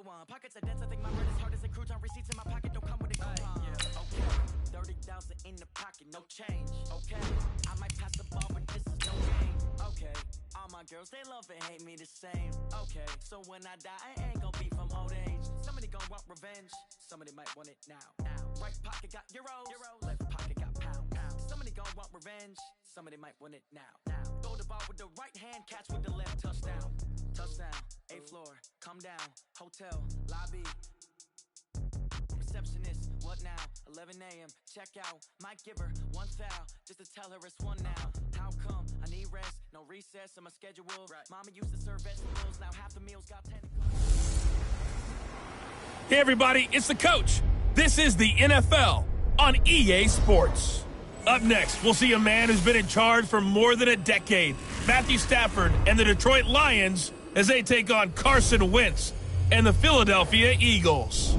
go on. Pockets are dense, I think my bread is hard as a crouton. Receipts in my pocket don't come with a coupon. Yeah, okay. 30,000 in the pocket, no change. Okay, I might pass the ball, but this is no game. Okay, all my girls, they love and hate me the same. Okay, so when I die, I ain't gonna be from old age. Somebody gon' want revenge, somebody might want it now. Right pocket got euros, left pocket got pounds. Somebody gon' want revenge, somebody might want it now. Throw the ball with the right hand, catch with the left, touchdown. Touchdown, 8th floor, come down, hotel, lobby. Receptionist, what now? 11 a.m., check out. Might give her one foul, just to tell her it's one now. How come? I need rest, no recess in my schedule. Right. Mama used to serve vegetables, now half the meals got tentacles. Hey everybody, it's the coach. This is the NFL on EA Sports. Up next, we'll see a man who's been in charge for more than a decade, Matthew Stafford and the Detroit Lions, as they take on Carson Wentz and the Philadelphia Eagles.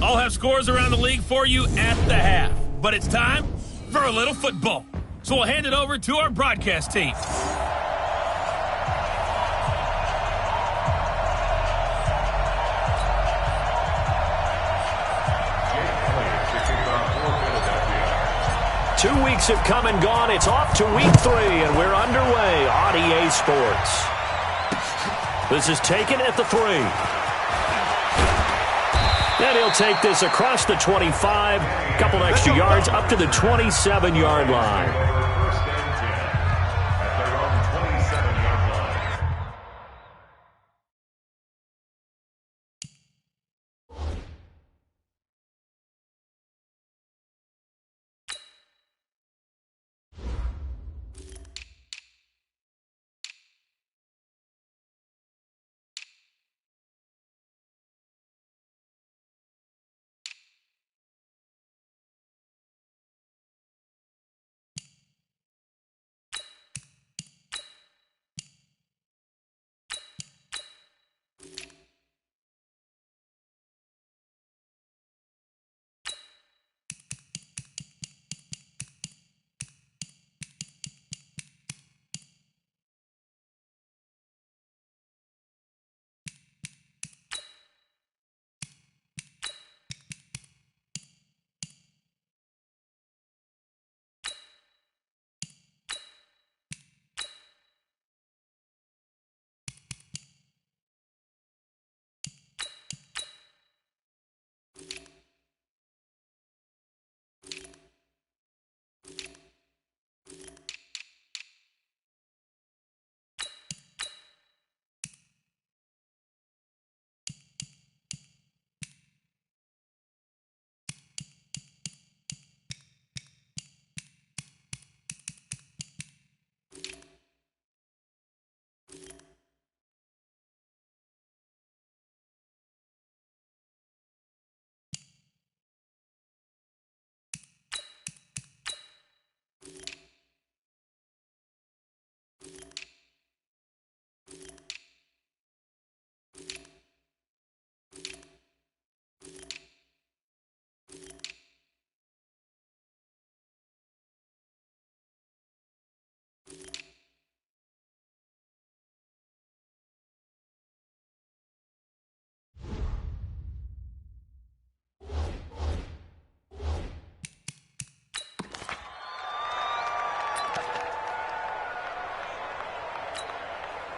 I'll have scores around the league for you at the half, but it's time for a little football. So we'll hand it over to our broadcast team. Two weeks have come and gone. It's off to week 3, and we're underway on EA Sports. This is taken at the 3. And he'll take this across the 25, couple extra yards up to the 27-yard line.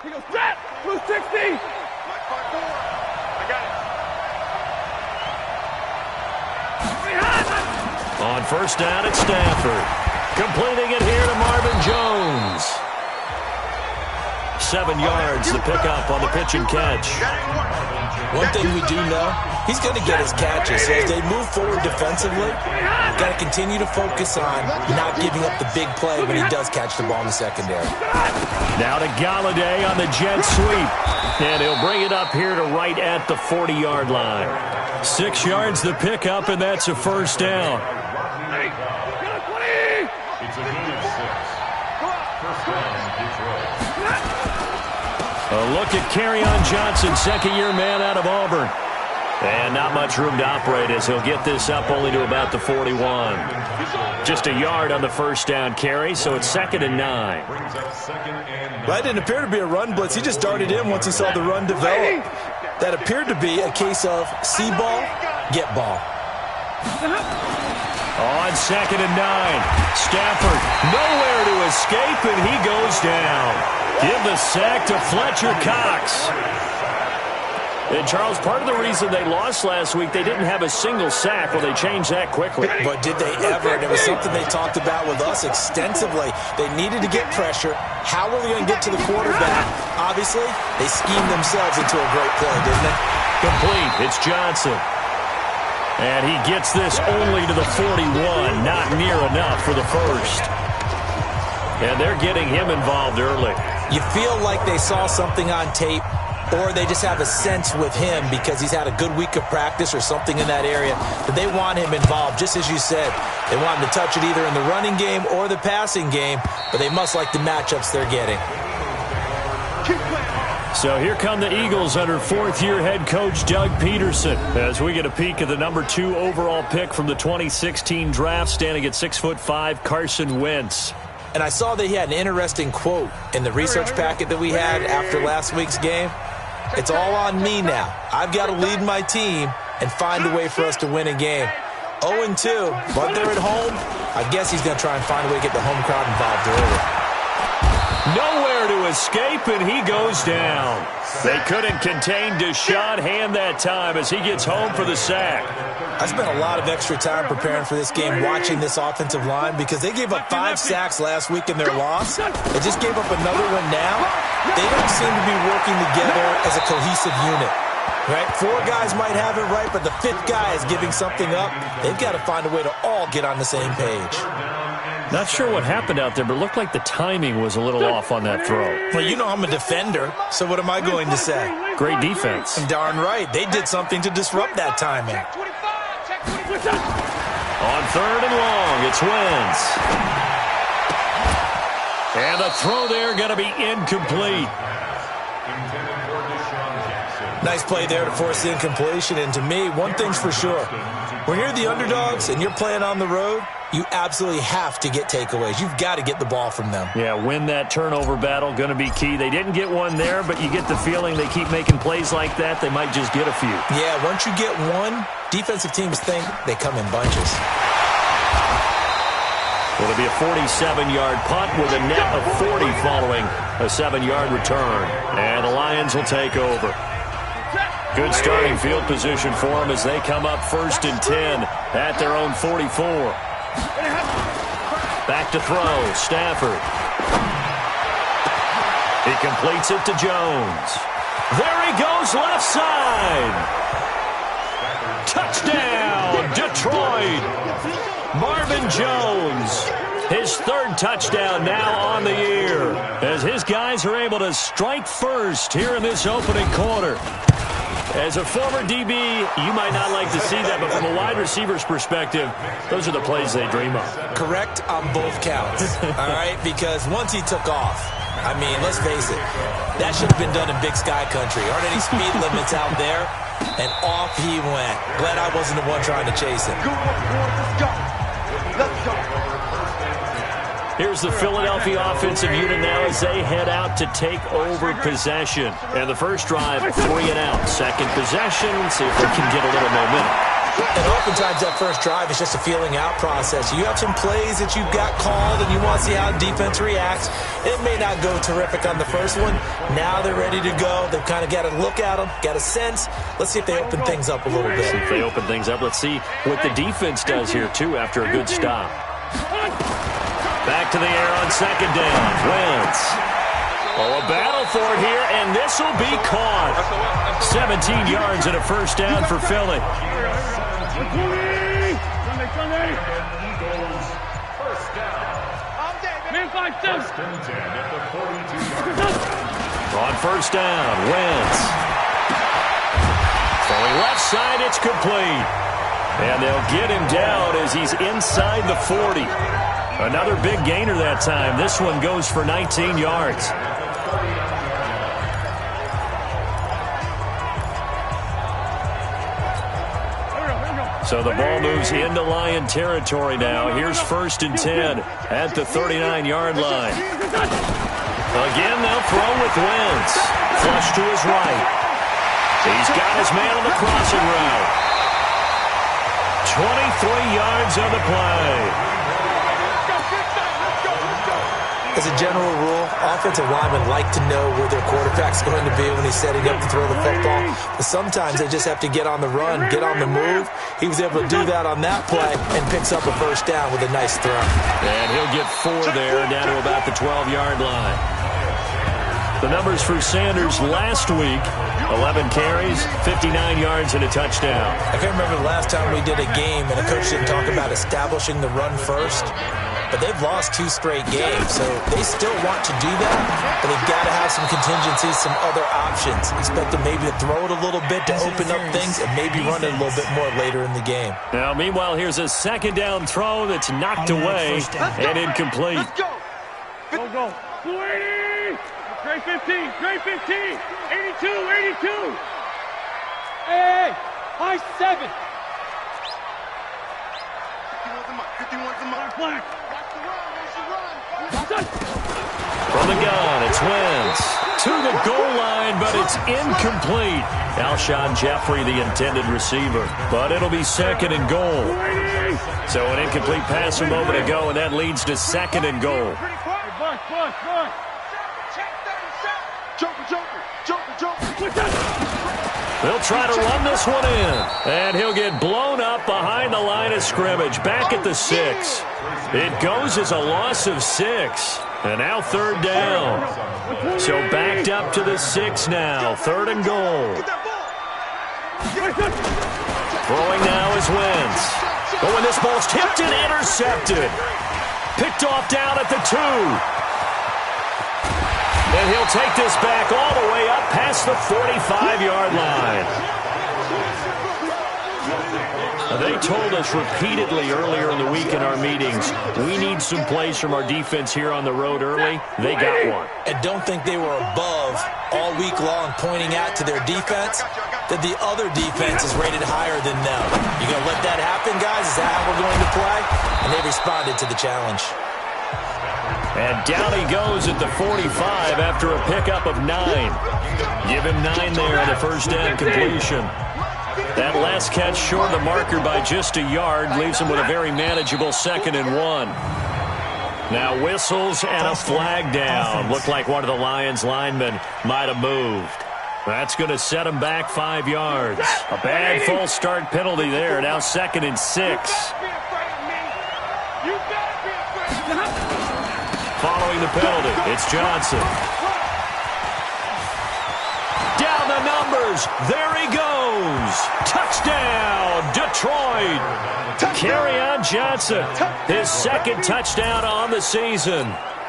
He goes, Jet! 260! Black 5-4. I got it. On first down, it's Stafford. Completing it here to Marvin Jones. 7 yards, the pickup on the pitch and catch. One thing we do know, he's going to get his catches. So as they move forward defensively, got to continue to focus on not giving up the big play when he does catch the ball in the secondary. Now to Galladay on the jet sweep. And he'll bring it up here to right at the 40-yard line. 6 yards the pickup, and that's a first down. It's a good 6. First down, Detroit. A look at Kerryon Johnson, second-year man out of Auburn. And not much room to operate as he'll get this up only to about the 41. Just a yard on the first down carry, so it's 2nd and 9. That didn't appear to be a run blitz. He just darted in once he saw the run develop. That appeared to be a case of see ball, get ball. On 2nd and 9, Stafford nowhere to escape, and he goes down. Give the sack to Fletcher Cox. And, Charles, part of the reason they lost last week, they didn't have a single sack. Well, they changed that quickly. But did they ever? And it was something they talked about with us extensively. They needed to get pressure. How were they going to get to the quarterback? Obviously, they schemed themselves into a great play, didn't they? Complete. It's Johnson. And he gets this only to the 41. Not near enough for the first. And they're getting him involved early. You feel like they saw something on tape, or they just have a sense with him because he's had a good week of practice or something in that area that they want him involved. Just as you said, they want him to touch it either in the running game or the passing game, but they must like the matchups they're getting. So here come the Eagles under fourth-year head coach Doug Peterson as we get a peek at the number 2 overall pick from the 2016 draft, standing at 6'5", Carson Wentz. And I saw that he had an interesting quote in the research packet that we had after last week's game. It's all on me now. I've got to lead my team and find a way for us to win a game. 0-2, but they're at home. I guess he's going to try and find a way to get the home crowd involved early. Nowhere to escape, and he goes down. They couldn't contain Deshaun Hand that time as he gets home for the sack. I spent a lot of extra time preparing for this game watching this offensive line because they gave up 5 sacks last week in their loss. They just gave up another one now. They don't seem to be working together as a cohesive unit. Right? 4 guys might have it right, but the 5th guy is giving something up. They've got to find a way to all get on the same page. Not sure what happened out there, but it looked like the timing was a little off on that throw. Well, you know I'm a defender, so what am I going to say? Great defense. Darn right. They did something to disrupt that timing. On 3rd and long, it's Wentz. And the throw there going to be incomplete. Nice play there to force the incompletion. And to me, one thing's for sure. When you're the underdogs and you're playing on the road, you absolutely have to get takeaways. You've got to get the ball from them. Yeah, win that turnover battle, going to be key. They didn't get one there, but you get the feeling they keep making plays like that, they might just get a few. Yeah, once you get one, defensive teams think they come in bunches. It'll be a 47-yard punt with a net of 40 following a 7-yard return. And the Lions will take over. Good starting field position for them as they come up 1st and 10 at their own 44. Back to throw, Stafford. He completes it to Jones. There he goes, left side. Touchdown, Detroit. Marvin Jones, his 3rd touchdown now on the year, as his guys are able to strike first here in this opening quarter. As a former DB, you might not like to see that, but from a wide receiver's perspective, those are the plays they dream of. Correct on both counts, all right? Because once he took off, I mean, let's face it, that should have been done in Big Sky Country. Aren't any speed limits out there? And off he went. Glad I wasn't the one trying to chase him. Let's go. Let's go. Here's the Philadelphia offensive unit now as they head out to take over possession. And the first drive, 3 and out. Second possession, see if they can get a little momentum. And oftentimes that first drive is just a feeling out process. You have some plays that you've got called and you want to see how the defense reacts. It may not go terrific on the first one. Now they're ready to go. They've kind of got to look at them, got a sense. Let's see if they open things up a little bit. See if they open things up. Let's see what the defense does here, too, after a good stop. Back to the air on 2nd down. Wentz. Oh, a battle for it here, and this will be caught. 17 yards and a first down for Philly. On 1st down, Wentz. Throwing left side, it's complete. And they'll get him down as he's inside the 40. Another big gainer that time. This one goes for 19 yards. So the ball moves into Lion territory now. Here's 1st and 10 at the 39-yard line. Again, they'll throw with Wentz. Flush to his right. He's got his man on the crossing route. 23 yards on the play. As a general rule, offensive linemen like to know where their quarterback's going to be when he's setting up to throw the football. But sometimes they just have to get on the run, get on the move. He was able to do that on that play and picks up a first down with a nice throw. And he'll get 4 there, down to about the 12-yard line. The numbers for Sanders last week: 11 carries, 59 yards, and a touchdown. I can't remember the last time we did a game and a coach didn't talk about establishing the run first. But they've lost 2 straight games, so they still want to do that, but they've got to have some contingencies, some other options. Expect them maybe to throw it a little bit to open up things and maybe run it a little bit more later in the game. Now, meanwhile, here's a second down throw that's knocked away and incomplete. Let's go. Go. 280. Grade 15. Grade 15. 82. Hey. High 7. 51's the mark. Black. From the gun, it's Wentz to the goal line, but it's incomplete. Alshon Jeffrey, the intended receiver, but it'll be second and goal. So an incomplete pass a moment ago, and that leads to second and goal. They'll try to run this one in, and he'll get blown up behind the line of scrimmage, back at the 6. It goes as a loss of 6, and now third down. So backed up to the 6 now, third and goal. Throwing now is Wentz. Oh, and this ball's tipped and intercepted. Picked off down at the 2. And he'll take this back all the way up past the 45-yard line. They told us repeatedly earlier in the week in our meetings, we need some plays from our defense here on the road early. They got one. And don't think they were above all week long pointing out to their defense that the other defense is rated higher than them. You going to let that happen, guys? Is that how we're going to play? And they responded to the challenge. And down he goes at the 45 after a pickup of 9. Give him 9 there on the first down completion. That last catch short of the marker by just a yard leaves him with a very manageable second and 1. Now whistles and a flag down. Looked like one of the Lions linemen might have moved. That's going to set him back 5 yards. A bad false start penalty there. Now second and 6. Following the penalty, it's Johnson. Down the numbers. There he goes. Touchdown, Detroit. Kerryon Johnson, his second touchdown on the season.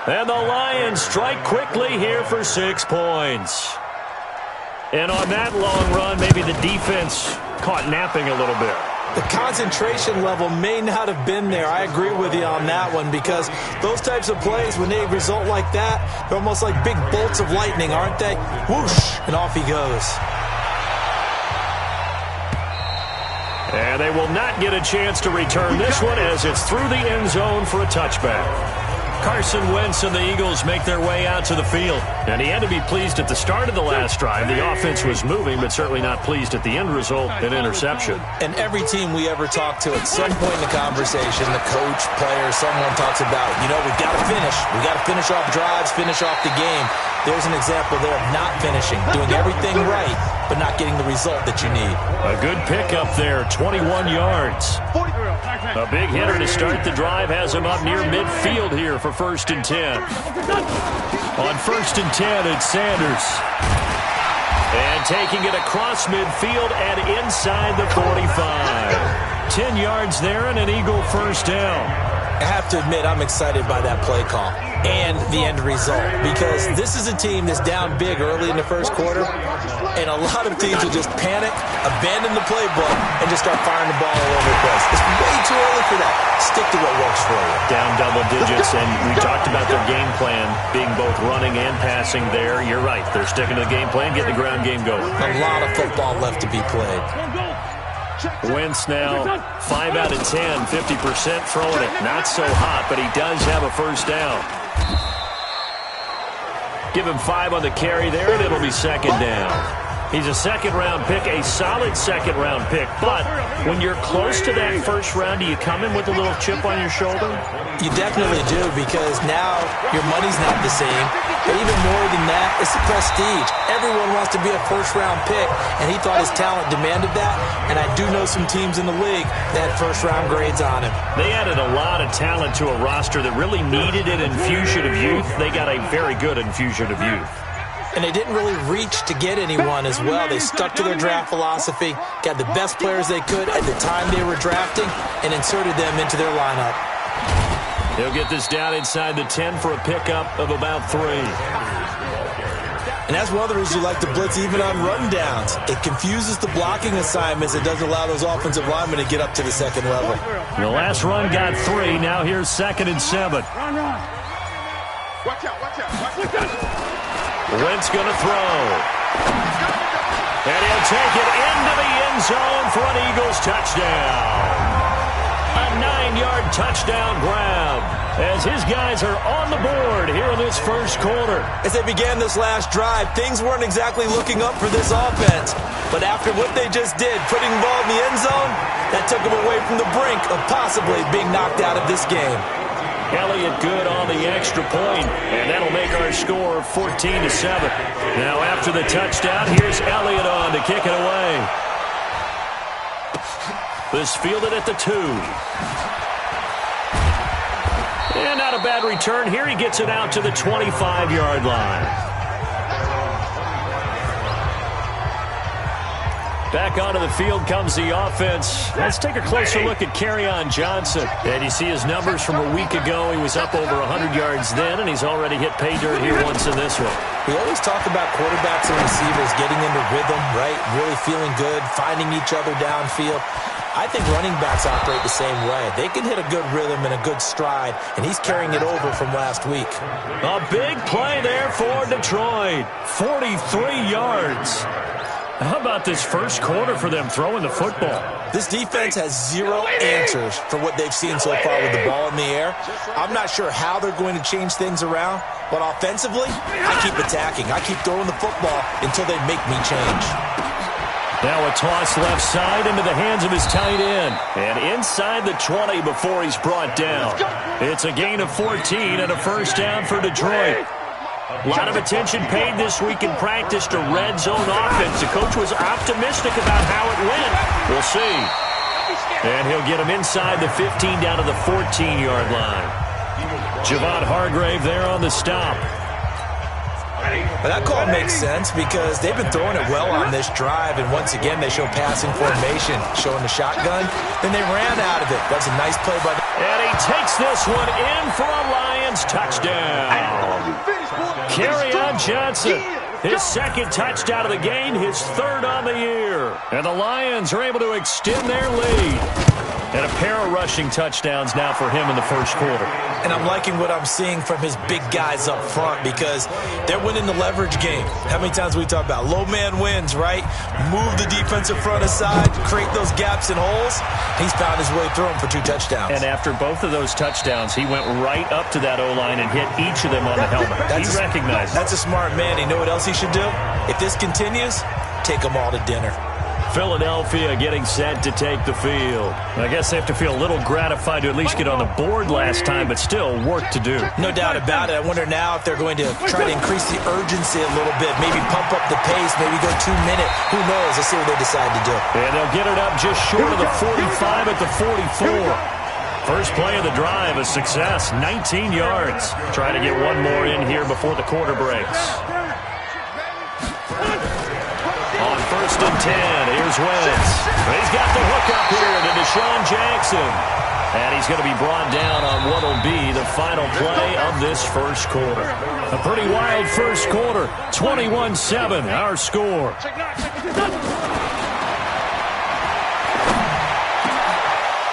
And the Lions strike quickly here for 6 points. And on that long run, maybe the defense caught napping a little bit. The concentration level may not have been there. I agree with you on that one because those types of plays, when they result like that, they're almost like big bolts of lightning, aren't they? Whoosh, and off he goes. And they will not get a chance to return this one as it's through the end zone for a touchback. Carson Wentz and the Eagles make their way out to the field. And he had to be pleased at the start of the last drive. The offense was moving, but certainly not pleased at the end result, an interception. And every team we ever talk to, at some point in the conversation, the coach, player, someone talks about, we've got to finish. We've got to finish off drives, finish off the game. There's an example there of not finishing, doing everything right, but not getting the result that you need. A good pickup there, 21 yards. A big hitter to start the drive has him up near midfield here for 1st and 10. On 1st and 10, it's Sanders. And taking it across midfield and inside the 45. 10 yards there and an Eagle first down. I have to admit, I'm excited by that play call and the end result because this is a team that's down big early in the first quarter, and a lot of teams will just panic, abandon the playbook, and just start firing the ball all over the place. It's way too early for that. Stick to what works for you. Down double digits, and we talked about their game plan being both running and passing there. You're right. They're sticking to the game plan, getting the ground game going. A lot of football left to be played. Wentz now 5 out of 10, 50% throwing it. Not so hot, but he does have a first down. Give him 5 on the carry there, and it'll be second down. He's a second-round pick, a solid second-round pick. But when you're close to that first round, do you come in with a little chip on your shoulder? You definitely do, because now your money's not the same. But even more than that, it's the prestige. Everyone wants to be a first-round pick, and he thought his talent demanded that. And I do know some teams in the league that had first-round grades on him. They added a lot of talent to a roster that really needed an infusion of youth. They got a very good infusion of youth. And they didn't really reach to get anyone as well. They stuck to their draft philosophy, got the best players they could at the time they were drafting, and inserted them into their lineup. He'll get this down inside the 10 for a pickup of about 3. And that's one of the reasons you like to blitz even on rundowns. It confuses the blocking assignments. It doesn't allow those offensive linemen to get up to the second level. The last run got 3. Now here's 2nd and 7. Run. Watch out. Wentz going to throw. And he'll take it into the end zone for an Eagles touchdown. A 9-yard touchdown grab as his guys are on the board here in this first quarter. As they began this last drive, things weren't exactly looking up for this offense. But after what they just did, putting the ball in the end zone, that took them away from the brink of possibly being knocked out of this game. Elliott good on the extra point, and that'll make our score 14-7. Now after the touchdown, here's Elliott on to kick it away. This fielded at the 2. And not a bad return here. He gets it out to the 25-yard line. Back onto the field comes the offense. Let's take a closer look at Johnson. And you see his numbers from a week ago. He was up over 100 yards then, and he's already hit pay dirt here once in this one. We always talk about quarterbacks and receivers getting into rhythm, right? Really feeling good, finding each other downfield. I think running backs operate the same way. They can hit a good rhythm and a good stride, and he's carrying it over from last week. A big play there for Detroit. 43 yards. How about this first quarter for them throwing the football? This defense has zero answers for what they've seen so far with the ball in the air. I'm not sure how they're going to change things around, but offensively, I keep attacking. I keep throwing the football until they make me change. Now a toss left side into the hands of his tight end. And inside the 20 before he's brought down. It's a gain of 14 and a first down for Detroit. A lot of attention paid this week in practice to red zone offense. The coach was optimistic about how it went. We'll see. And he'll get him inside the 15 down to the 14-yard line. Javon Hargrave there on the stop. But that call makes sense because they've been throwing it well on this drive, and once again they show passing formation, showing the shotgun. Then they ran out of it. That's a nice play by the... And he takes this one in for a Lions touchdown. Johnson, his second touchdown of the game, his third on the year. And the Lions are able to extend their lead. And a pair of rushing touchdowns now for him in the first quarter. And I'm liking what I'm seeing from his big guys up front because they're winning the leverage game. How many times we talk about low man wins, right? Move the defensive front aside, create those gaps and holes. He's found his way through them for 2 touchdowns. And after both of those touchdowns, he went right up to that O-line and hit each of them on the helmet. He recognized it. That's a smart man. You know what else he should do? If this continues, take them all to dinner. Philadelphia getting set to take the field. I guess they have to feel a little gratified to at least get on the board last time, but still work to do. No doubt about it. I wonder now if they're going to try to increase the urgency a little bit, maybe pump up the pace, maybe go 2-minute. Who knows? Let's see what they decide to do. And they'll get it up just short of the 45 at the 44. First play of the drive, a success, 19 yards. Trying to get one more in here before the quarter breaks. On 1st and 10, here's Wentz. He's got the hook up here to Deshaun Jackson. And he's going to be brought down on what will be the final play of this first quarter. A pretty wild first quarter, 21-7, our score.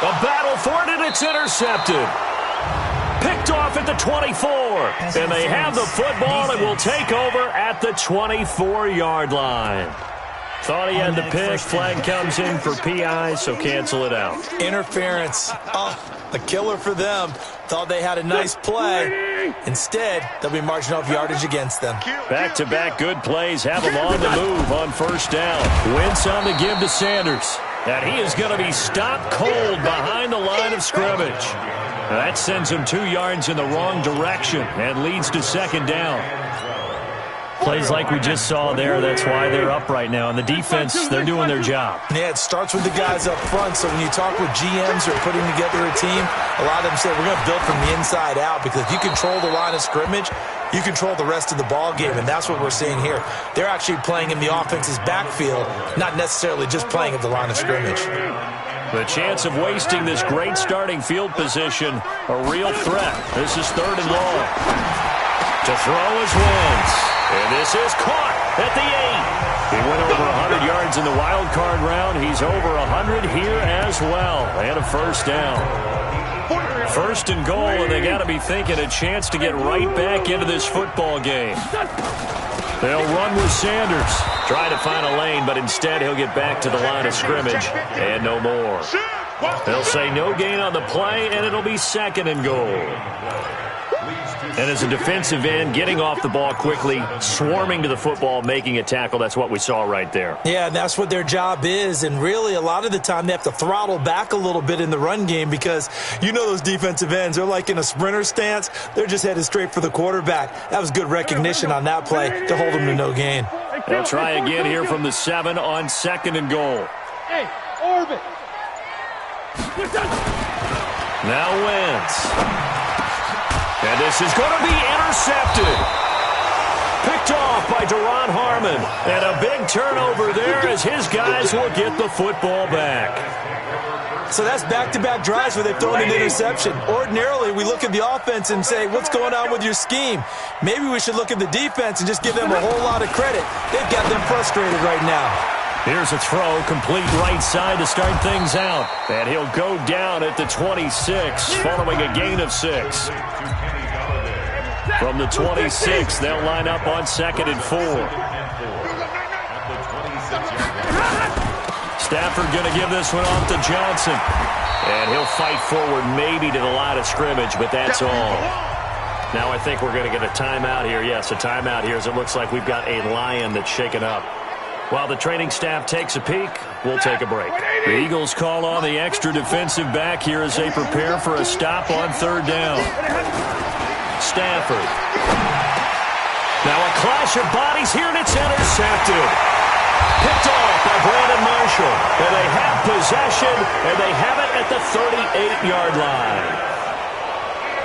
A battle for it, and it's intercepted. Picked off at the 24. And they have the football and will take over at the 24-yard line. Thought he had the pick. Flag comes in for PI, so cancel it out. Interference. Oh, a killer for them. Thought they had a nice play. Instead, they'll be marching off yardage against them. Back-to-back good plays have him on the move on first down. Wentz on the give to Sanders. And he is going to be stopped cold behind the line of scrimmage. That sends him 2 yards in the wrong direction and leads to second down. Plays like we just saw there, that's why they're up right now. And the defense, they're doing their job. Yeah, it starts with the guys up front. So when you talk with GMs who are putting together a team, a lot of them say we're going to build from the inside out, because if you control the line of scrimmage, you control the rest of the ball game, and that's what we're seeing here. They're actually playing in the offense's backfield, not necessarily just playing at the line of scrimmage. The chance of wasting this great starting field position, a real threat. This is 3rd and long. To throw is Wentz. And this is caught at the 8. He went over 100 yards in the wild card round. He's over 100 here as well. And a first down. 1st and goal, and they got to be thinking a chance to get right back into this football game. They'll run with Sanders. Try to find a lane, but instead he'll get back to the line of scrimmage. And no more. They'll say no gain on the play, and it'll be 2nd and goal. And as a defensive end, getting off the ball quickly, swarming to the football, making a tackle, that's what we saw right there. Yeah, that's what their job is. And really, a lot of the time, they have to throttle back a little bit in the run game, because you know those defensive ends, they're like in a sprinter stance. They're just headed straight for the quarterback. That was good recognition on that play to hold them to no gain. They'll try again here from the 7 on 2nd and goal. Hey, orbit. Now Wentz. And this is going to be intercepted. Picked off by Deron Harmon. And a big turnover there as his guys will get the football back. So that's back-to-back drives where they've thrown an interception. Ordinarily, we look at the offense and say, what's going on with your scheme? Maybe we should look at the defense and just give them a whole lot of credit. They've got them frustrated right now. Here's a throw, complete right side to start things out. And he'll go down at the 26, following a gain of 6. From the 26, they'll line up on 2nd and 4. Stafford going to give this one off to Johnson. And he'll fight forward maybe to the line of scrimmage, but that's all. Now I think we're going to get a timeout here. Yes, a timeout here, as it looks like we've got a Lion that's shaken up. While the training staff takes a peek, we'll take a break. The Eagles call on the extra defensive back here as they prepare for a stop on 3rd down. Stafford. Now a clash of bodies here, and it's intercepted. Picked off by Brandon Marshall. And they have possession, and they have it at the 38-yard line.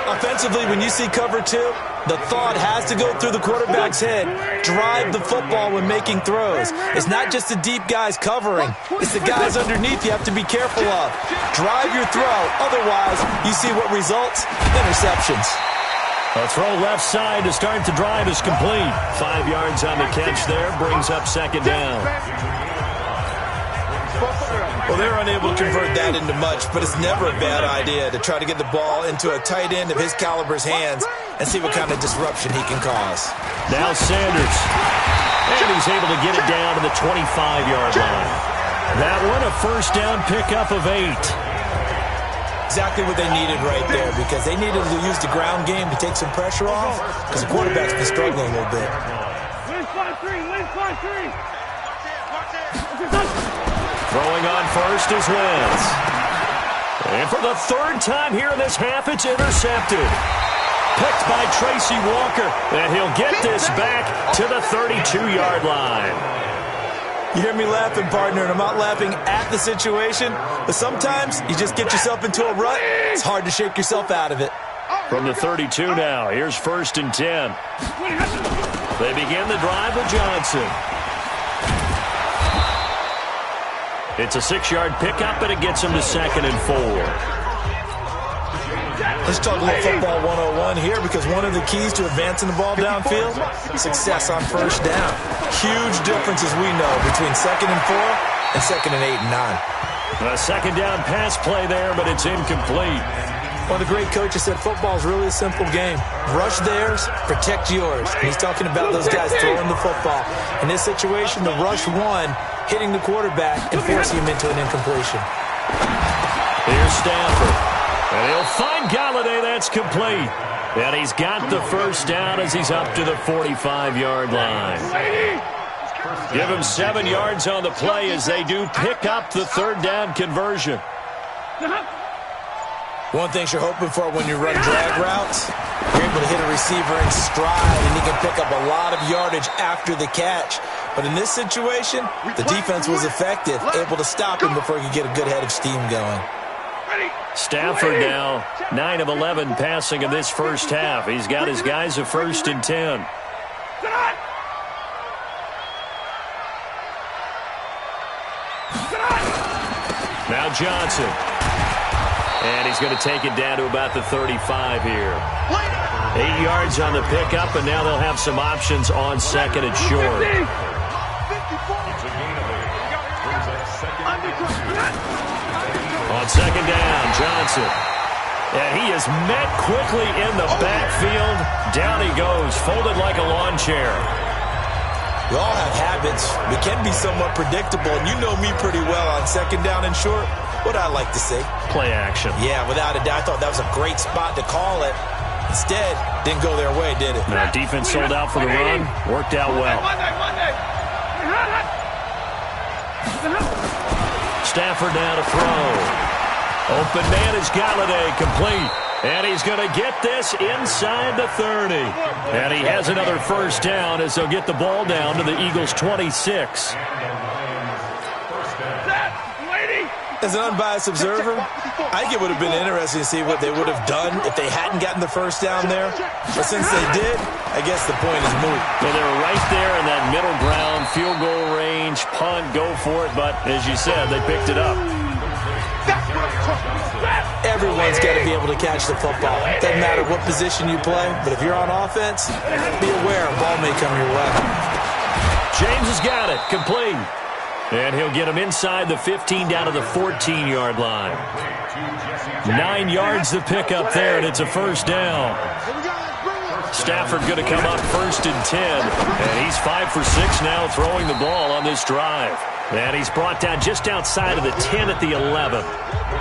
Offensively, when you see cover 2, the thought has to go through the quarterback's head. Drive the football when making throws. It's not just the deep guys covering. It's the guys underneath you have to be careful of. Drive your throw. Otherwise, you see what results? Interceptions. A throw left side to start the drive is complete. 5 yards on the catch there. Brings up 2nd down. Well, they're unable to convert that into much, but it's never a bad idea to try to get the ball into a tight end of his caliber's hands and see what kind of disruption he can cause. Now Sanders. And he's able to get it down to the 25-yard line. That one a first down pickup of 8. Exactly what they needed right there, because they needed to use the ground game to take some pressure off, because the quarterback's been struggling a little bit. Throwing on first is Wentz. And for the 3rd time here in this half, it's intercepted. Picked by Tracy Walker. And he'll get this back to the 32-yard line. You hear me laughing, partner, and I'm not laughing at the situation, but sometimes you just get yourself into a rut. It's hard to shake yourself out of it. From the 32 now, here's 1st and 10. They begin the drive with Johnson. It's a 6-yard pickup, and it gets him to 2nd and 4. Let's talk a little football 101 here, because one of the keys to advancing the ball downfield, success on first down. Huge differences we know between 2nd and 4 and 2nd and 8 and 9. A 2nd down pass play there, but it's incomplete. One of the great coaches said football is really a simple game. Rush theirs, protect yours. And he's talking about those guys throwing the football. In this situation, the rush one, hitting the quarterback and forcing him into an incompletion. Here's Stafford. And he'll find Galladay. That's complete. And he's got the first down as he's up to the 45-yard line. Give him 7 yards on the play as they do pick up the third down conversion. One thing you're hoping for when you run drag routes, you're able to hit a receiver in stride, and he can pick up a lot of yardage after the catch. But in this situation, the defense was effective, able to stop him before he could get a good head of steam going. Stafford now 9 of 11 passing in this first half. He's got his guys a 1st and 10. Now Johnson. And he's going to take it down to about the 35 here. 8 yards on the pickup, and now they'll have some options on second and short. On second down, Johnson. And he is met quickly in the backfield. Down he goes, folded like a lawn chair. We all have habits. We can be somewhat predictable, and you know me pretty well on second down and short. What I like to say? Play action. Yeah, without a doubt. I thought that was a great spot to call it. Instead, didn't go their way, did it? Now, defense sold out for the run. Worked out well. Stafford now to throw. Open man is Galladay, complete. And he's going to get this inside the 30. And he has another first down as they'll get the ball down to the Eagles' 26. As an unbiased observer, I think it would have been interesting to see what they would have done if they hadn't gotten the first down there. But since they did, I guess the point is moot. Well, they were right there in that middle ground, field goal range, punt, go for it. But as you said, they picked it up. Everyone's got to be able to catch the football. Doesn't matter what position you play, but if you're on offense, be aware a ball may come your way. James has got it, complete. And he'll get him inside the 15 down to the 14-yard line. 9 yards to pick up there, and it's a first down. Stafford going to come up 1st and 10, and he's 5 for 6 now throwing the ball on this drive. And he's brought down just outside of the 10 at the 11.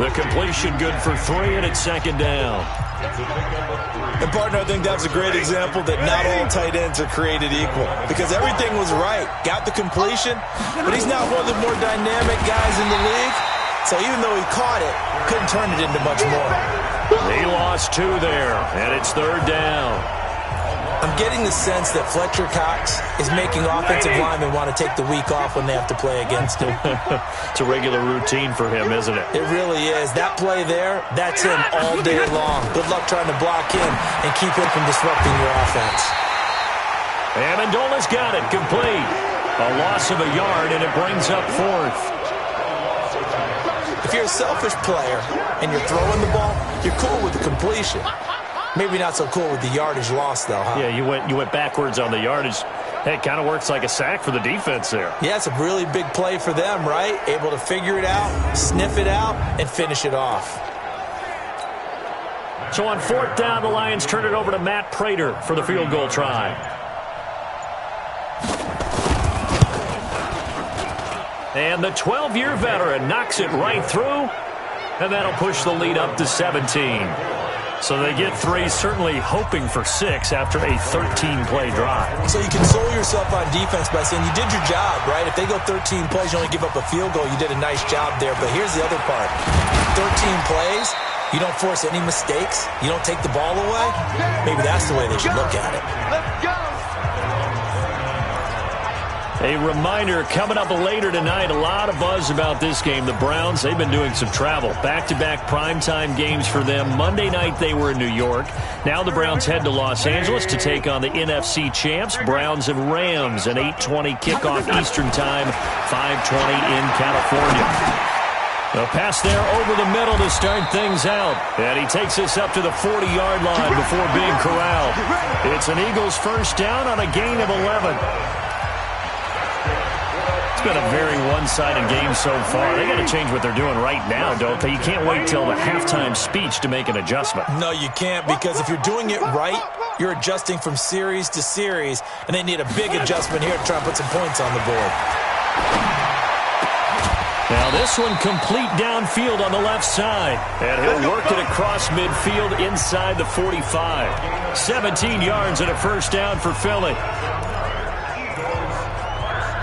The completion good for 3, and it's second down. And, partner, I think that's a great example that not all tight ends are created equal. Because everything was right. Got the completion, but he's not one of the more dynamic guys in the league. So even though he caught it, couldn't turn it into much more. He lost 2 there, and it's third down. I'm getting the sense that Fletcher Cox is making offensive linemen want to take the week off when they have to play against him. It's a regular routine for him, isn't it? It really is. That play there, that's him all day long. Good luck trying to block him and keep him from disrupting your offense. And Amendola's got it, complete. A loss of a yard, and it brings up 4th. If you're a selfish player and you're throwing the ball, you're cool with the completion. Maybe not so cool with the yardage loss, though, huh? Yeah, you went backwards on the yardage. Hey, it kind of works like a sack for the defense there. Yeah, it's a really big play for them, right? Able to figure it out, sniff it out, and finish it off. So on 4th down, the Lions turn it over to Matt Prater for the field goal try. And the 12-year veteran knocks it right through, and that'll push the lead up to 17. So they get 3, certainly hoping for 6 after a 13-play drive. So you console yourself on defense by saying you did your job, right? If they go 13 plays, you only give up a field goal, you did a nice job there. But here's the other part. 13 plays, you don't force any mistakes, you don't take the ball away. Maybe that's the way they should look at it. Let's go. A reminder, coming up later tonight, a lot of buzz about this game. The Browns, they've been doing some travel. Back-to-back primetime games for them. Monday night, they were in New York. Now the Browns head to Los Angeles to take on the NFC champs, Browns and Rams. An 8:20 kickoff Eastern time, 5:20 in California. A pass there over the middle to start things out. And he takes us up to the 40-yard line before being corralled. It's an Eagles first down on a gain of 11. been a very one-sided game so far. They got to change what they're doing right now, don't they? You can't wait till the halftime speech to make an adjustment. No, you can't, because if you're doing it right, you're adjusting from series to series, and they need a big adjustment here to try and put some points on the board. Now this one complete downfield on the left side. And he'll work it across midfield inside the 45. 17 yards and a first down for Philly.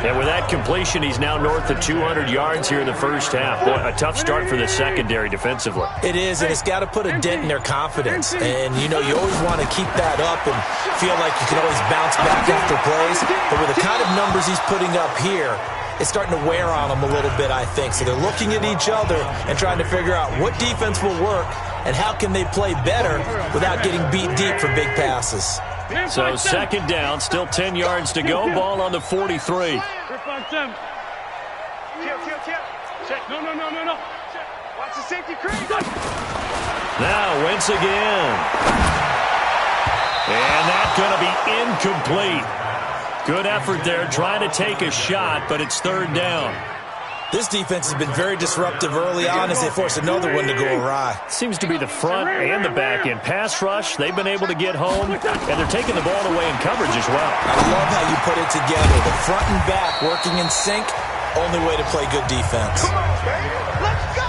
And with that completion, he's now north of 200 yards here in the first half. Boy, a tough start for the secondary defensively. It is, and it's got to put a dent in their confidence. And, you know, you always want to keep that up and feel like you can always bounce back after plays. But with the kind of numbers he's putting up here, it's starting to wear on them a little bit, I think. So they're looking at each other and trying to figure out what defense will work and how can they play better without getting beat deep for big passes. So second down, still 10 yards to go. Ball on the 43. No. Watch the safety crease. Now Wentz again. And that's going to be incomplete. Good effort there, trying to take a shot, but it's third down. This defense has been very disruptive early on as they force another one to go awry. Seems to be the front and the back end. Pass rush, they've been able to get home, and they're taking the ball away in coverage as well. I love how you put it together. The front and back working in sync, only way to play good defense. Come on, baby. Let's go!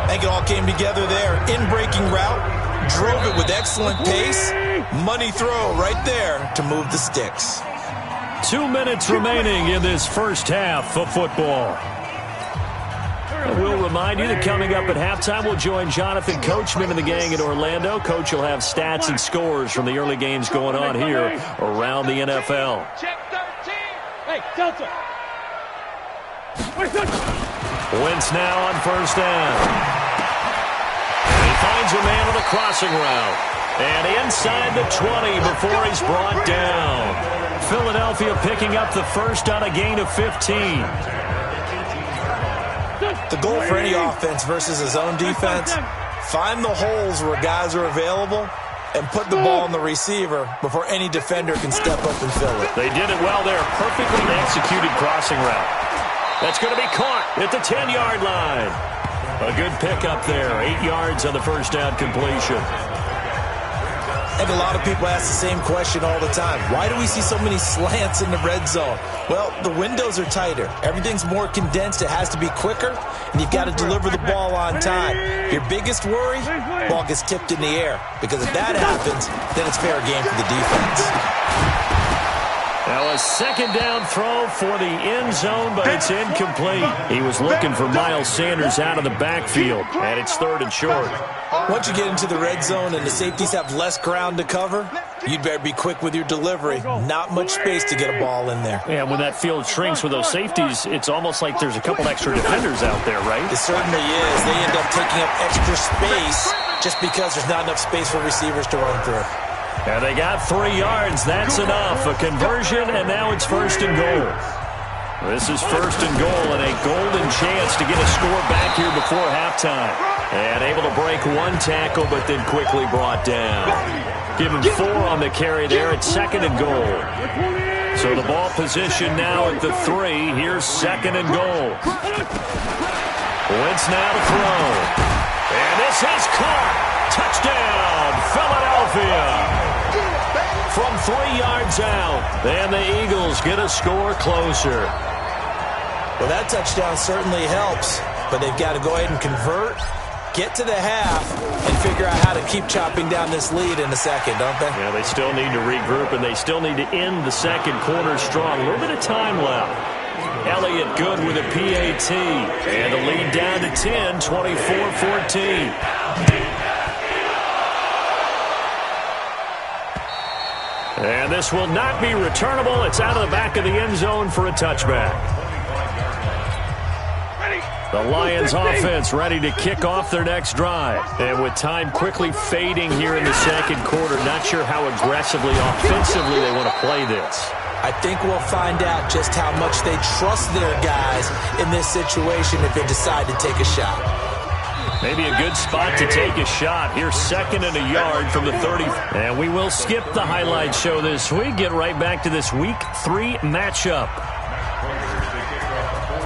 I think it all came together there. In-breaking route, drove it with excellent pace. Money throw right there to move the sticks. 2 minutes remaining in this first half of football. And we'll remind you that coming up at halftime, we'll join Jonathan Coachman and the gang in Orlando. Coach will have stats and scores from the early games going on here around the NFL. Check 13. Hey, Delta. Wentz now on first down. And he finds a man on the crossing route. And inside the 20 before he's brought down. Philadelphia picking up the first on a gain of 15. The goal for any offense versus his own defense, find the holes where guys are available and put the ball on the receiver before any defender can step up and fill it. They did it well there. Perfectly executed crossing route. That's going to be caught at the 10-yard line. A good pickup there. 8 yards on the first down completion. I think a lot of people ask the same question all the time. Why do we see so many slants in the red zone? Well, the windows are tighter. Everything's more condensed. It has to be quicker, and you've got to deliver the ball on time. Your biggest worry, ball gets tipped in the air. Because if that happens, then it's fair game for the defense. Now a second down throw for the end zone, but it's incomplete. He was looking for Miles Sanders out of the backfield, and it's third and short. Once you get into the red zone and the safeties have less ground to cover, you'd better be quick with your delivery. Not much space to get a ball in there. Yeah, when that field shrinks with those safeties, it's almost like there's a couple extra defenders out there, right? It certainly is. They end up taking up extra space just because there's not enough space for receivers to run through. And they got 3 yards. That's enough. A conversion, and now it's first and goal. This is first and goal, and a golden chance to get a score back here before halftime. And able to break one tackle, but then quickly brought down. Give him 4 on the carry there at second and goal. So the ball position now at the 3. Here's second and goal. Wentz now to throw. And this is caught. Touchdown, Philadelphia. From 3 yards out, and the Eagles get a score closer. Well, that touchdown certainly helps, but they've got to go ahead and convert, get to the half, and figure out how to keep chopping down this lead in a second, don't they? Yeah, they still need to regroup, and they still need to end the second quarter strong. A little bit of time left. Elliott good with a PAT, and the lead down to 10, 24-14. And this will not be returnable. It's out of the back of the end zone for a touchback. The Lions offense ready to kick off their next drive. And with time quickly fading here in the second quarter, not sure how aggressively, offensively they want to play this. I think we'll find out just how much they trust their guys in this situation if they decide to take a shot. Maybe a good spot to take a shot. Here's 2nd and a yard from the 30. And we will skip the highlight show this week. Get right back to this Week 3 matchup.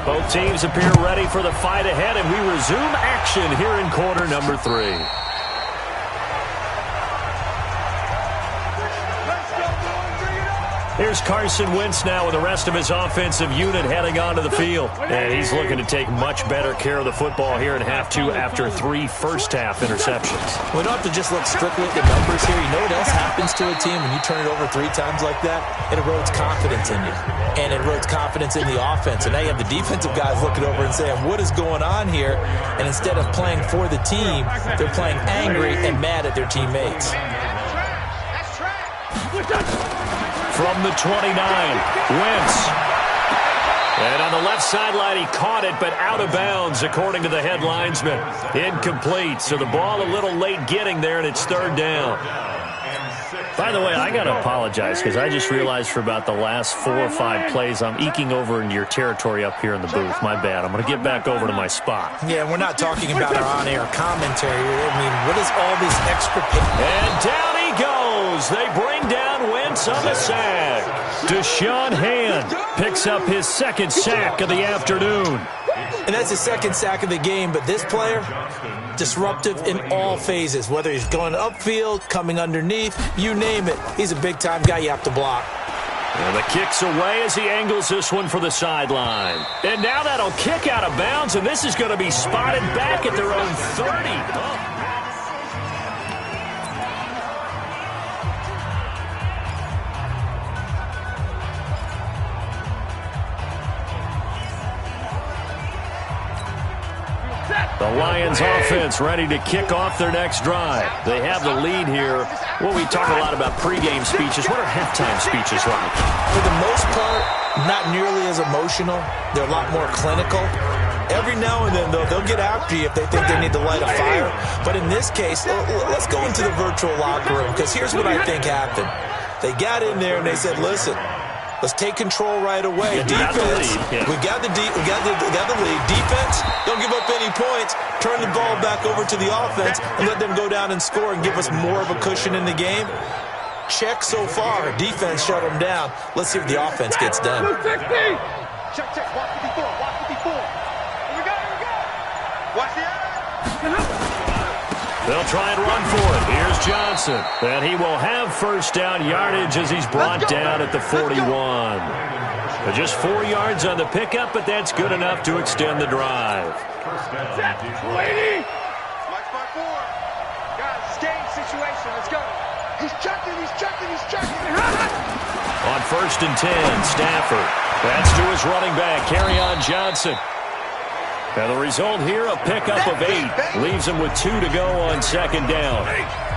Both teams appear ready for the fight ahead, and we resume action here in quarter number 3. Here's Carson Wentz now with the rest of his offensive unit heading onto the field. And he's looking to take much better care of the football here in half 2 after 3 first-half interceptions. We don't have to just look strictly at the numbers here. You know what else happens to a team when you turn it over 3 times like that? It erodes confidence in you. And it erodes confidence in the offense. And now you have the defensive guys looking over and saying, what is going on here? And instead of playing for the team, they're playing angry and mad at their teammates. From the 29, Wentz. And on the left sideline, he caught it, but out of bounds, according to the head linesman. Incomplete, so the ball a little late getting there, and it's 3rd down. By the way, I got to apologize because I just realized for about the last 4 or 5 plays, I'm eking over into your territory up here in the booth. My bad. I'm going to get back over to my spot. Yeah, we're not talking about our on-air commentary. I mean, what is all this extra pay? And down he goes. They bring down Wentz on the sack. Deshaun Hand picks up his 2nd sack of the afternoon. And that's his 2nd sack of the game, but this player, disruptive in all phases, whether he's going upfield, coming underneath, you name it. He's a big-time guy you have to block. And the kick's away as he angles this one for the sideline. And now that'll kick out of bounds, and this is going to be spotted back at their own 30. The Lions offense ready to kick off their next drive. They have the lead here. Well, we talk a lot about pregame speeches. What are halftime speeches like? For the most part, not nearly as emotional. They're a lot more clinical. Every now and then, though, they'll get after you if they think they need to light a fire. But in this case, let's go into the virtual locker room, because here's what I think happened. They got in there and they said, listen, let's take control right away. Defense, we got the lead. Defense, don't give up any points. Turn the ball back over to the offense and let them go down and score and give us more of a cushion in the game. Check so far. Defense shut them down. Let's see if the offense gets done. Check, watch 54, watch 54. Here we go. Watch the They'll try and run for it. Here's Johnson. And he will have 1st down yardage as he's brought down at the 41. Just 4 yards on the pickup, but that's good enough to extend the drive. Set, 280. Watch by 4. Guys, it's game situation. Let's go. He's checking. On 1st and 10, Stafford. That's to his running back, Kerryon Johnson. And the result here, a pickup of 8. Leaves him with 2 to go on 2nd down.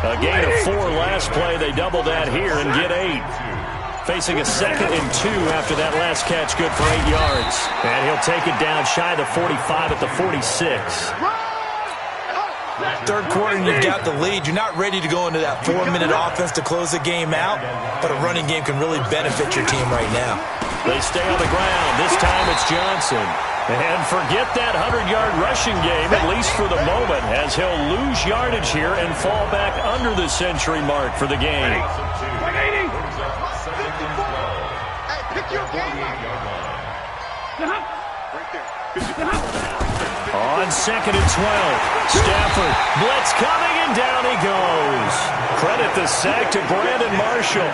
A gain of 4 last play. They double that here and get 8. Facing a 2nd and 2 after that last catch, good for 8 yards. And he'll take it down shy of the 45 at the 46. 3rd quarter and you've got the lead. You're not ready to go into that 4-minute offense to close the game out, but a running game can really benefit your team right now. They stay on the ground. This time it's Johnson. And forget that 100-yard rushing game, at least for the moment, as he'll lose yardage here and fall back under the century mark for the game. 180. Hey, pick your game On 2nd and 12, Stafford, blitz coming, and down he goes. Credit the sack to Brandon Marshall.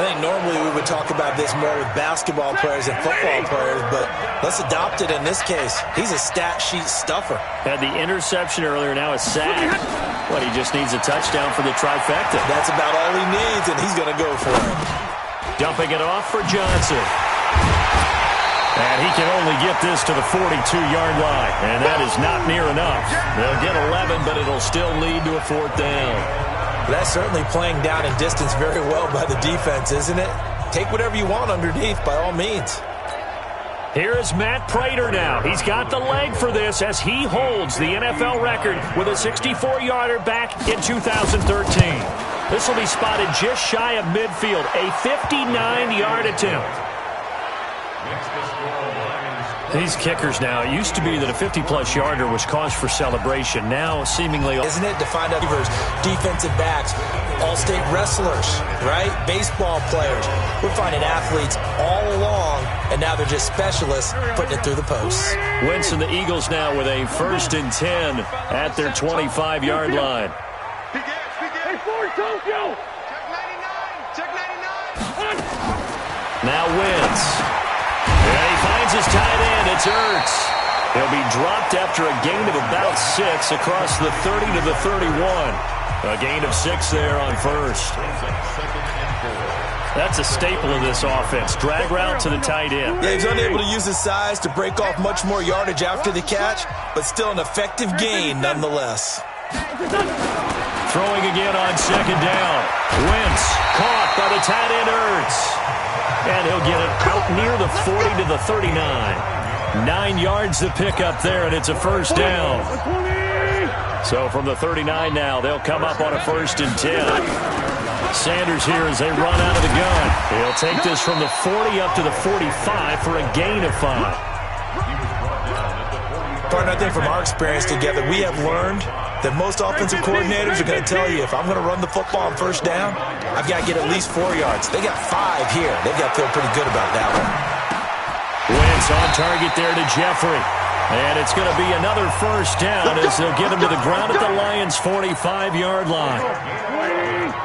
I think normally we would talk about this more with basketball players and football players, but let's adopt it in this case. He's a stat sheet stuffer. Had the interception earlier, now a sack. Well, he just needs a touchdown for the trifecta. That's about all he needs, and he's going to go for it. Dumping it off for Johnson. And he can only get this to the 42-yard line, and that is not near enough. They'll get 11, but it'll still lead to a 4th down. That's certainly playing down in distance very well by the defense, isn't it? Take whatever you want underneath, by all means. Here is Matt Prater now. He's got the leg for this as he holds the NFL record with a 64-yarder back in 2013. This will be spotted just shy of midfield, a 59-yard attempt. These kickers now, it used to be that a 50-plus yarder was cause for celebration. Now, seemingly... Isn't it to find out defensive backs, all-state wrestlers, right? Baseball players. We're finding athletes all along, and now they're just specialists putting it through the posts. Wentz and the Eagles now with a 1st and 10 at their 25-yard line. Hey, Ford, Tokyo! Check 99! Now Wentz. And he finds his tight end. It's Ertz. He'll be dropped after a gain of about 6 across the 30 to the 31. A gain of 6 there on 1st. That's a staple of this offense. Drag route to the tight end. Yeah, he's unable to use his size to break off much more yardage after the catch, but still an effective gain nonetheless. Throwing again on 2nd down. Wentz caught by the tight end Ertz. And he'll get it out near the 40 to the 39. 9 yards to pick up there, and it's a 1st down. So from the 39 now, they'll come up on a 1st and 10. Sanders here as they run out of the gun. He'll take this from the 40 up to the 45 for a gain of 5. Partner, I think from our experience together, we have learned that most offensive coordinators are going to tell you, if I'm going to run the football on 1st down, I've got to get at least 4 yards. They got 5 here. They've got to feel pretty good about that one. Wentz on target there to Jeffrey. And it's going to be another 1st down as they'll get him to the ground at the Lions' 45-yard line.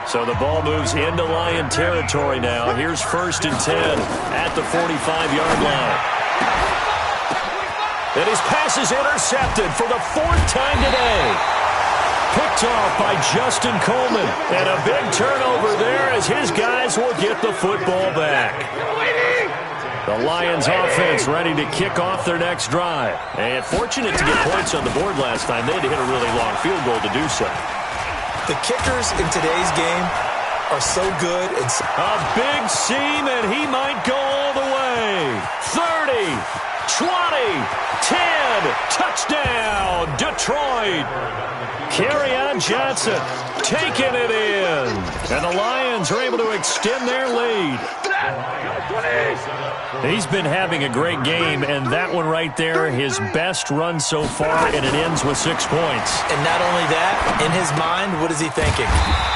So the ball moves into Lion territory now. Here's 1st and 10 at the 45-yard line. And his pass is intercepted for the 4th time today. Picked off by Justin Coleman. And a big turnover there as his guys will get the football back. The Lions offense ready to kick off their next drive. And fortunate to get points on the board last time. They had to hit a really long field goal to do so. The kickers in today's game are so good. A big seam, and he might go all the way. 30, 20, 10, touchdown, Detroit. Kerryon Johnson taking it in. And the Lions are able to extend their lead. He's been having a great game, and that one right there, his best run so far, and it ends with 6 points. And not only that, in his mind, what is he thinking?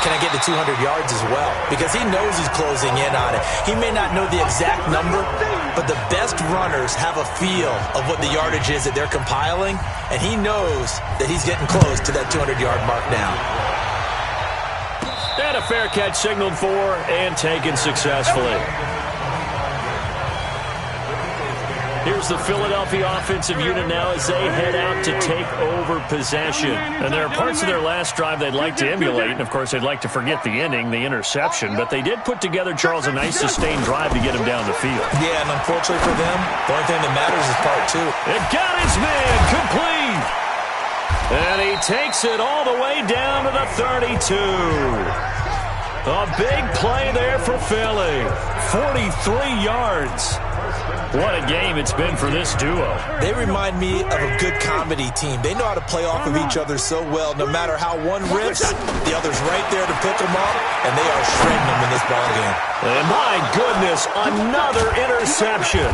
Can I get to 200 yards as well? Because he knows he's closing in on it. He may not know the exact number, but the best runners have a feel of what the yardage is that they're compiling, and he knows that he's getting close to that 200-yard mark now. And a fair catch signaled for and taken successfully. Here's the Philadelphia offensive unit now as they head out to take over possession. And there are parts of their last drive they'd like to emulate. And, of course, they'd like to forget the ending, the interception. But they did put together, Charles, a nice sustained drive to get him down the field. Yeah, and unfortunately for them, the only thing that matters is part 2. It got his man complete. And he takes it all the way down to the 32. A big play there for Philly. 43 yards. What a game it's been for this duo. They remind me of a good comedy team. They know how to play off of each other so well. No matter how one rips, the other's right there to pick them up, and they are shredding them in this ballgame. And my goodness, another interception.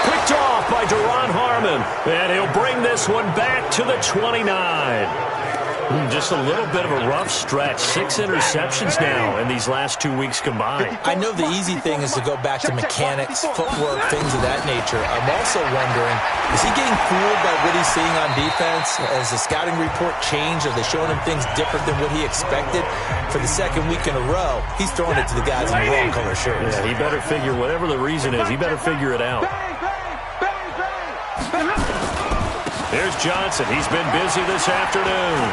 Picked off by Deron Harmon, and he'll bring this one back to the 29. Just a little bit of a rough stretch. 6 interceptions now in these last 2 weeks combined. I know the easy thing is to go back to mechanics, footwork, things of that nature. I'm also wondering, is he getting fooled by what he's seeing on defense? Has the scouting report changed? Are they showing him things different than what he expected? For the 2nd week in a row, he's throwing it to the guys in the wrong color shirts. Yeah, he better figure, whatever the reason is, he better figure it out. Here's Johnson. He's been busy this afternoon.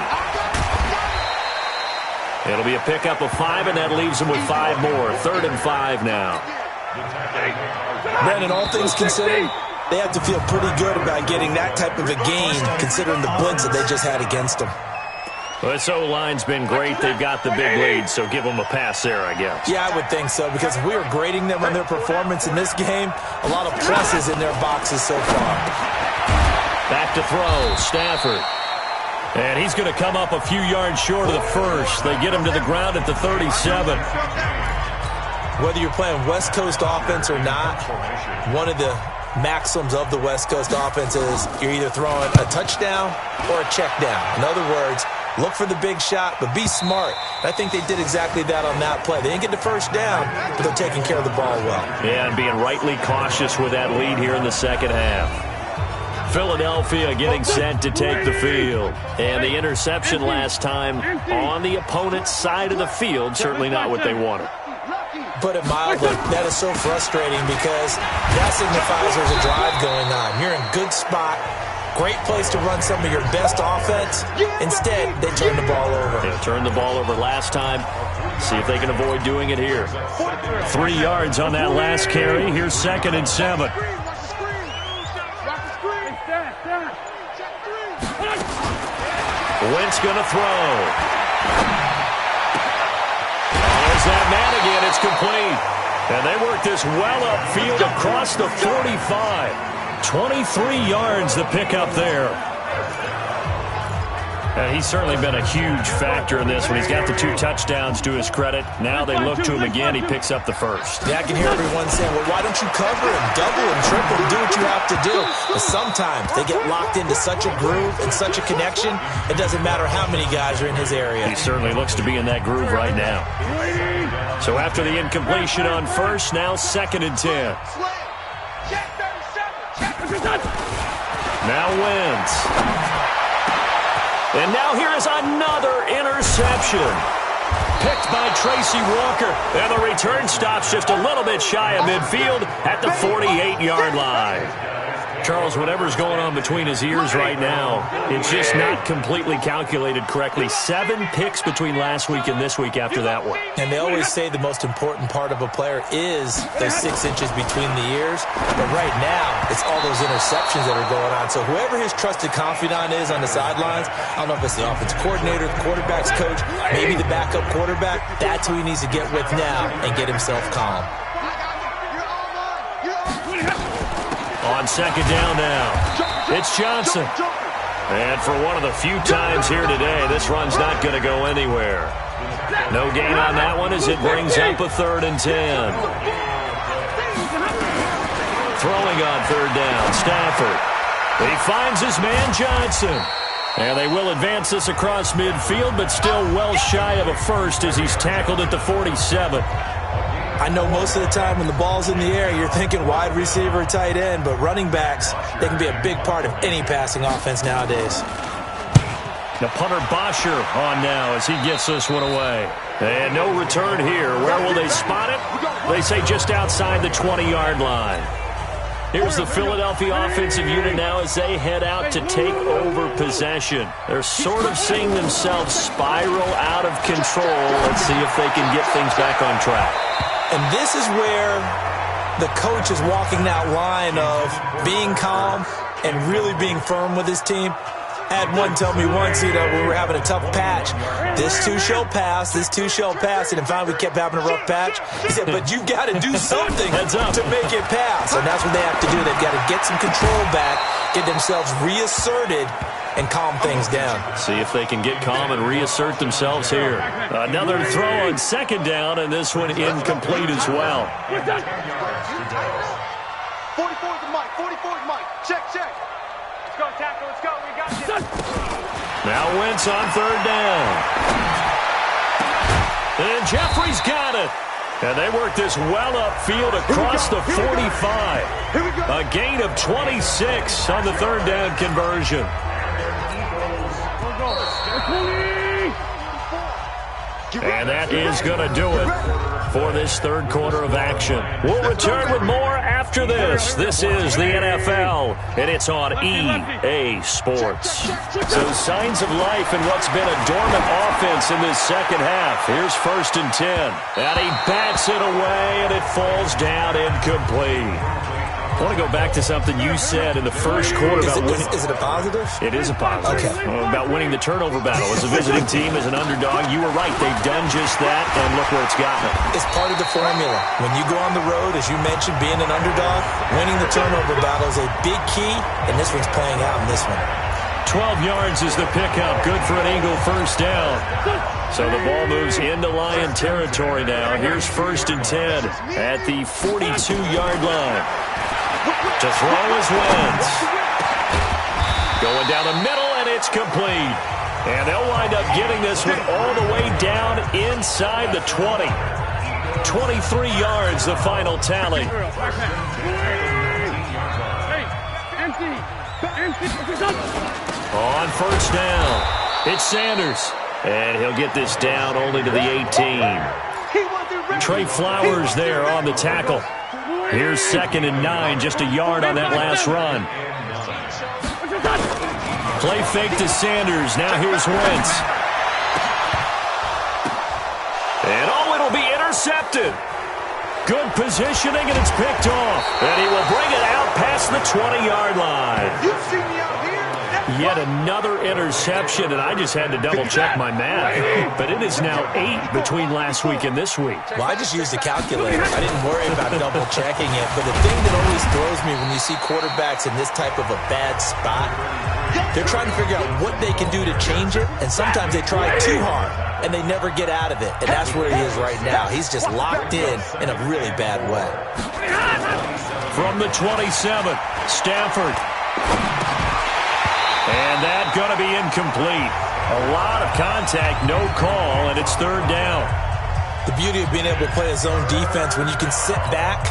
It'll be a pickup of 5, and that leaves him with 5 more. 3rd and 5 now. Brandon, all things considered, they have to feel pretty good about getting that type of a gain, considering the blitz that they just had against them. Well, this O-line's been great. They've got the big lead, so give them a pass there, I guess. Yeah, I would think so, because if we were grading them on their performance in this game, a lot of pluses in their boxes so far. Back to throw, Stafford. And he's going to come up a few yards short of the first. They get him to the ground at the 37. Whether you're playing West Coast offense or not, one of the maxims of the West Coast offense is you're either throwing a touchdown or a check down. In other words, look for the big shot, but be smart. I think they did exactly that on that play. They didn't get the first down, but they're taking care of the ball well. Yeah, and being rightly cautious with that lead here in the second half. Philadelphia getting set to take the field. And the interception last time on the opponent's side of the field, certainly not what they wanted. Put it mildly, that is so frustrating because that signifies there's a drive going on. You're in good spot. Great place to run some of your best offense. Instead, they turn the ball over. They turned the ball over last time. See if they can avoid doing it here. 3 yards on that last carry. Here's 2nd and 7. Wentz going to throw. There's that man again. It's complete. And they work this well upfield across the 45. 23 yards the pickup there. He's certainly been a huge factor in this one. He's got the 2 touchdowns to his credit. Now they look to him again. He picks up the first. Yeah, I can hear everyone saying, well, why don't you cover him, double him, triple him, do what you have to do. But sometimes they get locked into such a groove and such a connection, it doesn't matter how many guys are in his area. He certainly looks to be in that groove right now. So after the incompletion on first, now 2nd and 10. Now Wentz. And now here is another interception. Picked by Tracy Walker. And the return stops just a little bit shy of midfield at the 48-yard line. Charles, whatever's going on between his ears right now, it's just not completely calculated correctly. 7 picks between last week and this week after that one. And they always say the most important part of a player is those 6 inches between the ears. But right now, it's all those interceptions that are going on. So whoever his trusted confidant is on the sidelines, I don't know if it's the offensive coordinator, the quarterback's coach, maybe the backup quarterback, that's who he needs to get with now and get himself calm. On 2nd down now, it's Johnson. And for one of the few times here today, this run's not going to go anywhere. No gain on that one as it brings up a 3rd and 10. Throwing on 3rd down, Stafford. He finds his man Johnson. And they will advance this across midfield, but still well shy of a first as he's tackled at the 47. I know most of the time when the ball's in the air, you're thinking wide receiver, tight end, but running backs, they can be a big part of any passing offense nowadays. The punter Bosher on now as he gets this one away. And no return here. Where will they spot it? They say just outside the 20-yard line. Here's the Philadelphia offensive unit now as they head out to take over possession. They're sort of seeing themselves spiral out of control. Let's see if they can get things back on track. And this is where the coach is walking that line of being calm and really being firm with his team. I had one tell me once, when we were having a tough patch, this too shall pass, this too shall pass, and finally we kept having a rough patch. He said, but you got to do something to make it pass. And that's what they have to do. They've got to get some control back, get themselves reasserted, and calm things down. See if they can get calm and reassert themselves here. Another throw on 2nd down, and this one incomplete as well. 44's the mic, 44's the mic. Check. Let's go, tackle, let's go. We got this. Now Wentz on 3rd down. And Jeffrey's got it. And they work this well upfield across the 45. A gain of 26 on the 3rd down conversion. And that is going to do it for this 3rd quarter of action. We'll return with more after this. This is the NFL, and it's on EA Sports. So signs of life in what's been a dormant offense in this second half. Here's 1st and 10. And he bats it away, and it falls down incomplete. I want to go back to something you said in the first quarter about winning. Is it a positive? It is a positive. Okay. About winning the turnover battle. As a visiting team, as an underdog, you were right. They've done just that, and look where it's gotten them. It's part of the formula. When you go on the road, as you mentioned, being an underdog, winning the turnover battle is a big key, and this one's playing out in this one. 12 yards is the pickup. Good for an Eagle 1st down. So the ball moves into Lion territory now. Here's 1st and 10 at the 42-yard line. To throw is Wentz. Going down the middle, and it's complete. And they'll wind up getting this one all the way down inside the 20. 23 yards, the final tally. On first down, it's Sanders. And he'll get this down only to the 18. Trey Flowers there on the tackle. Here's 2nd and 9, just a yard on that last run. Play fake to Sanders. Now here's Wentz. And it'll be intercepted. Good positioning, and it's picked off. And he will bring it out past the 20-yard line. You've seen me out here. Yet another interception, and I just had to double-check my math. But it is now 8 between last week and this week. Well, I just used a calculator. I didn't worry about double-checking it. But the thing that always throws me when you see quarterbacks in this type of a bad spot, they're trying to figure out what they can do to change it, and sometimes they try too hard, and they never get out of it. And that's where he is right now. He's just locked in a really bad way. From the 27, Stafford. And that's going to be incomplete. A lot of contact, no call, and it's 3rd down. The beauty of being able to play a zone defense when you can sit back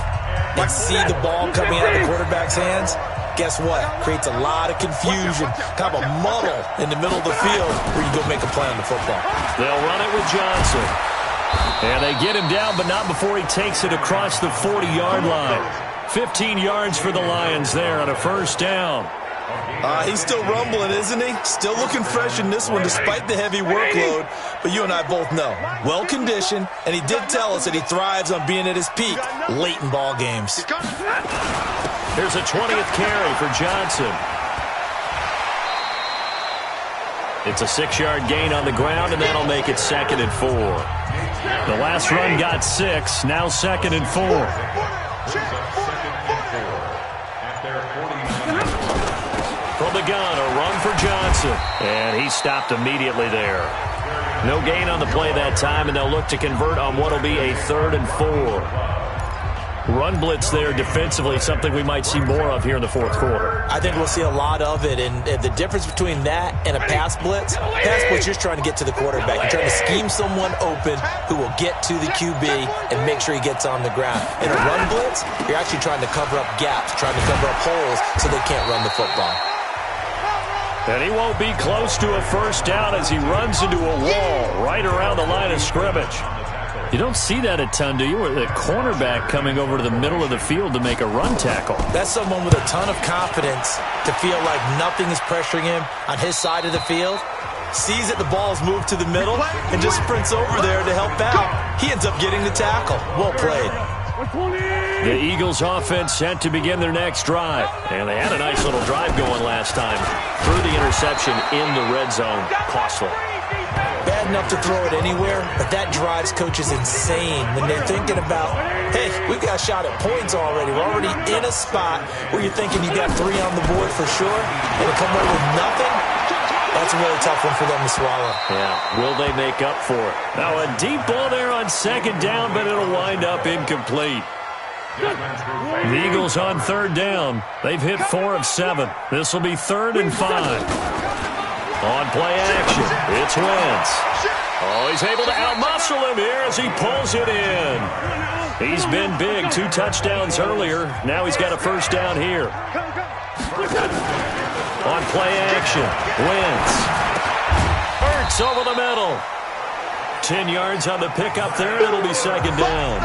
and see the ball coming out of the quarterback's hands, guess what? Creates a lot of confusion, kind of a muddle in the middle of the field where you go make a play on the football. They'll run it with Johnson. And they get him down, but not before he takes it across the 40-yard line. 15 yards for the Lions there on a first down. He's still rumbling, isn't he? Still looking fresh in this one despite the heavy workload. But you and I both know, well-conditioned, and he did tell us that he thrives on being at his peak late in ball games. Here's a 20th carry for Johnson. It's a 6-yard gain on the ground, and that'll make it 2nd and 4. The last run got 6, now 2nd and 4. From the gun, a run for Johnson. And he stopped immediately there. No gain on the play that time, and they'll look to convert on what will be a 3rd and 4. Run blitz there defensively, something we might see more of here in the 4th quarter. I think we'll see a lot of it, and the difference between that and a pass blitz, you're just trying to get to the quarterback. You're trying to scheme someone open who will get to the QB and make sure he gets on the ground. In a run blitz, you're actually trying to cover up gaps, trying to cover up holes so they can't run the football. And he won't be close to a first down as he runs into a wall right around the line of scrimmage. You don't see that a ton, do you? With a cornerback coming over to the middle of the field to make a run tackle. That's someone with a ton of confidence to feel like nothing is pressuring him on his side of the field. Sees that the ball's moved to the middle and just sprints over there to help out. He ends up getting the tackle. Well played. The Eagles offense set to begin their next drive. And they had a nice little drive going last time. Threw the interception in the red zone. Costly. Bad enough to throw it anywhere, but that drives coaches insane when they're thinking about, hey, we've got a shot at points already. We're already in a spot where you're thinking you got 3 on the board for sure, and to come away with nothing, that's a really tough one for them to swallow. Yeah, will they make up for it? Now a deep ball there on 2nd down, but it'll wind up incomplete. The Eagles on 3rd down. They've hit 4 of 7. This will be 3rd and 5. On play action, it's Wentz. Oh, he's able to outmuscle him here as he pulls it in. He's been big, 2 touchdowns earlier. Now he's got a first down here. On play action, Wentz. Ertz over the middle. 10 yards on the pickup there. It'll be 2nd down.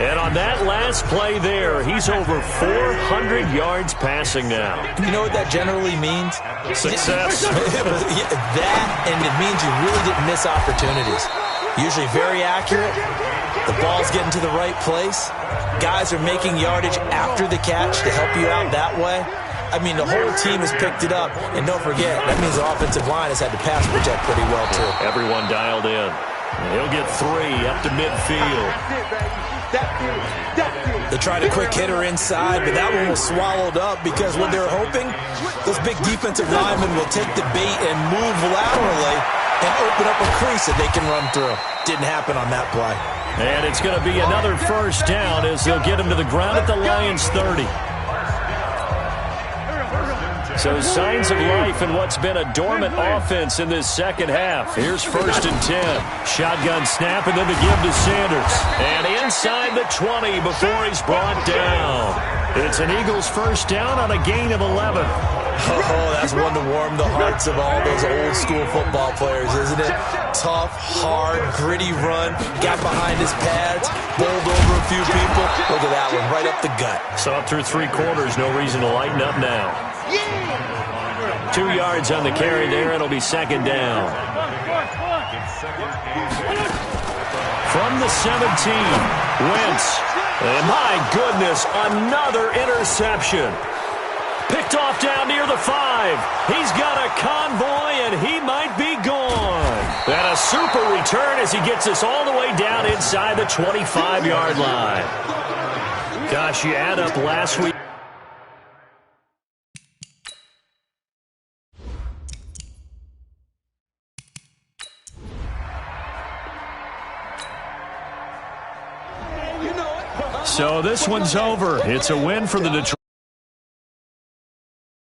And on that last play there, he's over 400 yards passing now. You know what that generally means? Success. That, and it means you really didn't miss opportunities. Usually very accurate. The ball's getting to the right place. Guys are making yardage after the catch to help you out that way. I mean, the whole team has picked it up. And don't forget, that means the offensive line has had to pass protect pretty well, too. Everyone dialed in. And he'll get 3 up to midfield. They tried a quick hitter inside, but that one was swallowed up because what they're hoping, those big defensive linemen will take the bait and move laterally and open up a crease that they can run through. Didn't happen on that play. And it's going to be another first down as they'll get him to the ground at the Lions' 30. So signs of life in what's been a dormant offense in this second half. Here's 1st and 10. Shotgun snap and then the give to Sanders. And inside the 20 before he's brought down. It's an Eagles first down on a gain of 11. Oh, that's one to warm the hearts of all those old school football players, isn't it? Tough, hard, gritty run. Got behind his pads, bowled over a few people. Look at that one, right up the gut. So up through 3 quarters, no reason to lighten up now. 2 yards on the carry there. It'll be 2nd down. From the 17, Wentz. And my goodness, another interception. Picked off down near the 5. He's got a convoy, and he might be gone. And a super return as he gets us all the way down inside the 25-yard line. Gosh, you add up last week. So this one's over. It's a win for the Detroit.